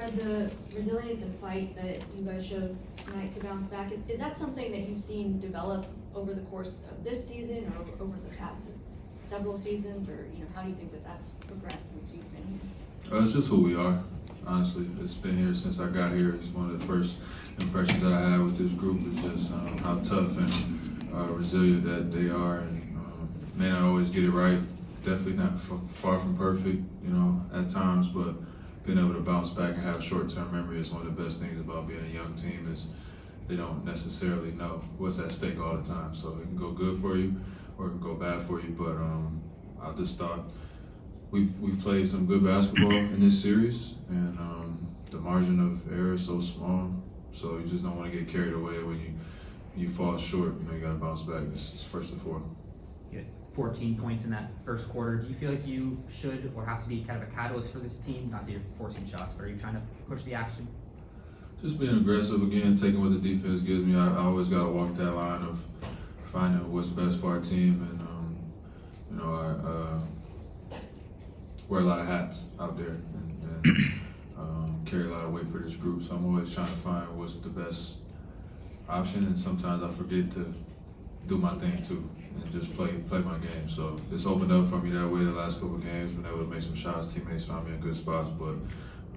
Fred, the resilience and fight that you guys showed tonight to bounce back, is that something that you've seen develop over the course of this season or over the past several seasons, or how do you think that that's progressed since you've been here? It's just who we are, honestly. It's been here since I got here. It's one of the first impressions that I had with this group is just how tough and resilient that they are. And may not always get it right, definitely not far from perfect, at times, but being able to bounce back and have short-term memory is one of the best things about being a young team is they don't necessarily know what's at stake all the time. So it can go good for you or it can go bad for you, but I just thought we've played some good basketball in this series, and the margin of error is so small, so you just don't want to get carried away when you fall short. You got to bounce back. It's first and foremost. You had 14 points in that first quarter. Do you feel like you should or have to be kind of a catalyst for this team? Not that you're forcing shots, but are you trying to push the action? Just being aggressive again, taking what the defense gives me. I always got to walk that line of finding what's best for our team, and I wear a lot of hats out there and carry a lot of weight for this group. So I'm always trying to find what's the best option, and sometimes I forget to do my thing too and just play my game. So it's opened up for me that way the last couple of games. Been able to make some shots. Teammates found me in good spots, but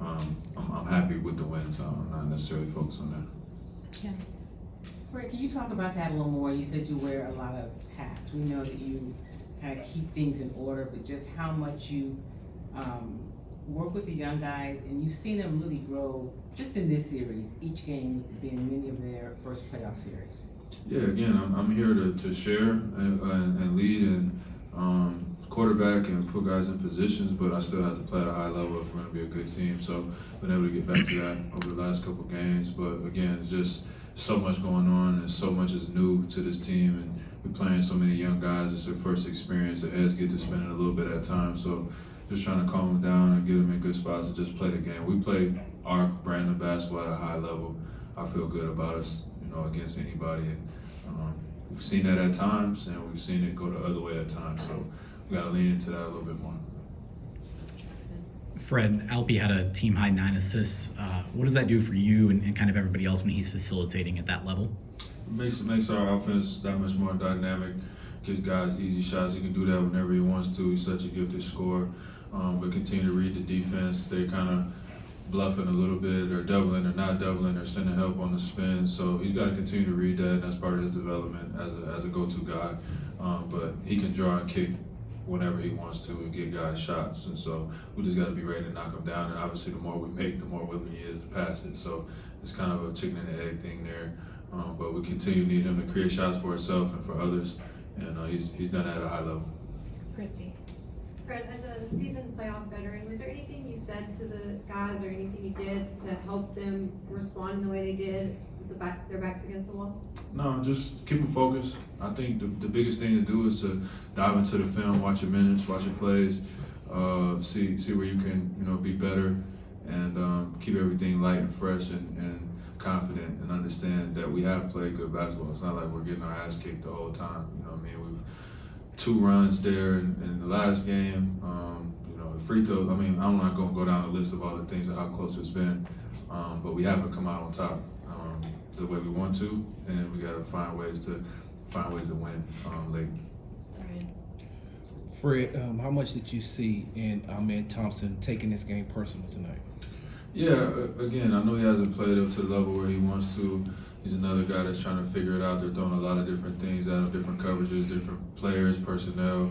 I'm happy with the wins. I'm not necessarily focused on that. Yeah. Fred, can you talk about that a little more? You said you wear a lot of hats. We know that you kind of keep things in order, but just how much you work with the young guys, and you've seen them really grow just in this series, each game being many of their first playoff series. Yeah, again, I'm here to share and lead and quarterback and put guys in positions, but I still have to play at a high level if we're going to be a good team. So been able to get back to that over the last couple of games. But again, it's just so much going on and so much is new to this team, and we're playing so many young guys. It's their first experience. The heads get to spend it a little bit at times. So just trying to calm them down and get them in good spots and just play the game. We play our brand of basketball at a high level. I feel good about us, against anybody. And, we've seen that at times, and we've seen it go the other way at times. So we got to lean into that a little bit more. Fred, Alpi had a team-high 9 assists. What does that do for you and kind of everybody else when he's facilitating at that level? It makes our offense that much more dynamic. Gives guys easy shots. He can do that whenever he wants to. He's such a gifted scorer. But continue to read the defense. They're kind of bluffing a little bit, or doubling, or not doubling, or sending help on the spin. So he's got to continue to read that, and that's part of his development as a go-to guy. But he can draw and kick whenever he wants to and get guys shots. And so we just got to be ready to knock him down. And obviously, the more we make, the more willing he is to pass it. So it's kind of a chicken and egg thing there. But we continue to need him to create shots for himself and for others. And he's done that at a high level. Christy. Fred, as a seasoned playoff veteran, was there anything you said to the guys or anything you did to help them respond in the way they did with their backs against the wall? No, just keep them focused. I think the biggest thing to do is to dive into the film, watch your minutes, watch your plays, see where you can be better, and keep everything light and fresh and confident, and understand that we have played good basketball. It's not like we're getting our ass kicked the whole time. We've 2 runs there in the last game. Free throws. I'm not going to go down the list of all the things and how close it's been, but we haven't come out on top the way we want to, and we got to find ways to win late. Fred, how much did you see in Thompson taking this game personal tonight? Yeah, again, I know he hasn't played up to the level where he wants to. He's another guy that's trying to figure it out. They're throwing a lot of different things out of different coverages, different players, personnel.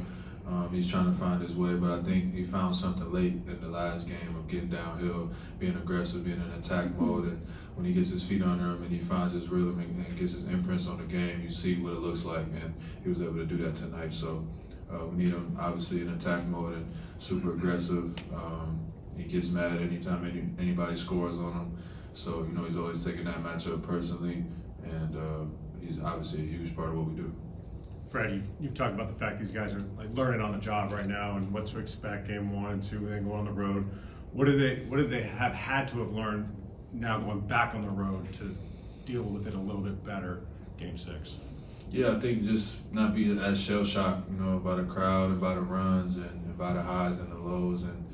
He's trying to find his way, but I think he found something late in the last game of getting downhill, being aggressive, being in attack mode, and when he gets his feet under him and he finds his rhythm and gets his imprints on the game, you see what it looks like, and he was able to do that tonight. So we need him obviously in attack mode and super aggressive. He gets mad anytime anybody scores on him. So, he's always taking that matchup personally, and he's obviously a huge part of what we do. Fred, you've talked about the fact these guys are learning on the job right now and what to expect game 1 and 2 and then go on the road. What do they have had to have learned now going back on the road to deal with it a little bit better game 6? Yeah, I think just not be as shell-shocked, by the crowd and by the runs and by the highs and the lows. And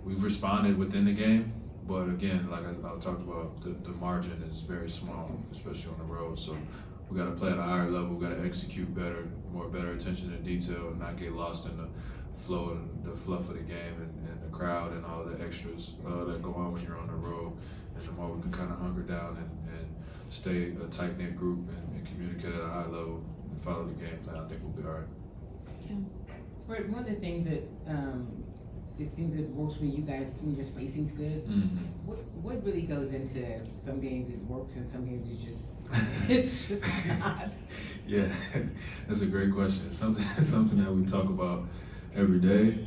we've responded within the game, But again, like I talked about, the margin is very small, especially on the road. So we got to play at a higher level. We got to execute better, better attention to detail, and not get lost in the flow and the fluff of the game and the crowd and all the extras that go on when you're on the road. And the more we can kind of hunker down and stay a tight knit group and communicate at a high level and follow the game plan, I think we'll be all right. Fred, one of the things that it seems it works for you guys when your spacing's good. Mm-hmm. What really goes into some games it works and some games it just it's just not. Yeah, that's a great question. Something that we talk about every day.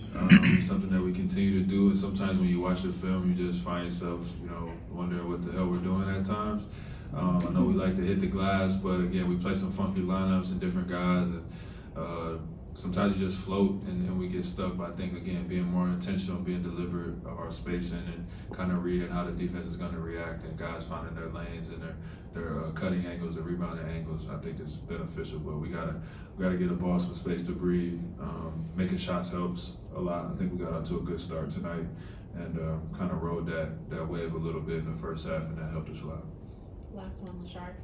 Something that we continue to do. And sometimes when you watch the film, you just find yourself, wondering what the hell we're doing at times. I know we like to hit the glass, but again, we play some funky lineups and different guys, and sometimes you just float and we get stuck. But I think, again, being more intentional, being deliberate of our spacing and kind of reading how the defense is going to react and guys finding their lanes and their cutting angles, their rebounding angles, I think is beneficial. But we gotta get the ball some space to breathe. Making shots helps a lot. I think we got out to a good start tonight and kind of rode that wave a little bit in the first half, and that helped us a lot. Last one, Lashard.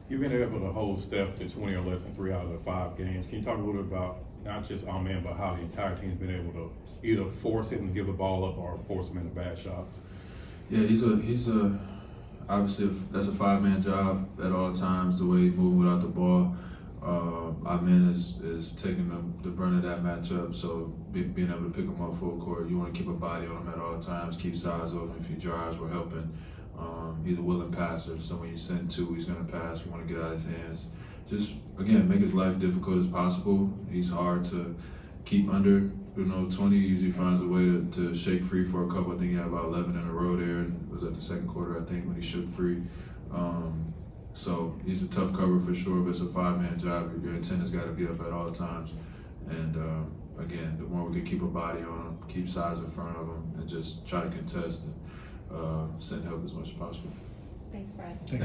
You've been able to hold Steph to 20 or less in 3 out of the 5 games. Can you talk a little bit about not just our man, but how the entire team's been able to either force him to give the ball up or force him into bad shots? Yeah, he's obviously that's a 5-man job at all times. The way he's moving without the ball, our man is taking the brunt of that matchup. So being able to pick him up full court, you want to keep a body on him at all times, keep size on him. If he drives, we're helping. He's a willing passer, so when you send 2, he's going to pass. We want to get out of his hands. Just, again, make his life difficult as possible. He's hard to keep under, 20. He usually finds a way to shake free for a couple. I think he had about 11 in a row there, and it was at the second quarter, I think, when he shook free. So he's a tough cover for sure, but it's a 5-man job. Your antenna's got to be up at all times. And, again, the more we can keep a body on him, keep size in front of him, and just try to contest and send help as much as possible. Thanks, Fred. Thanks.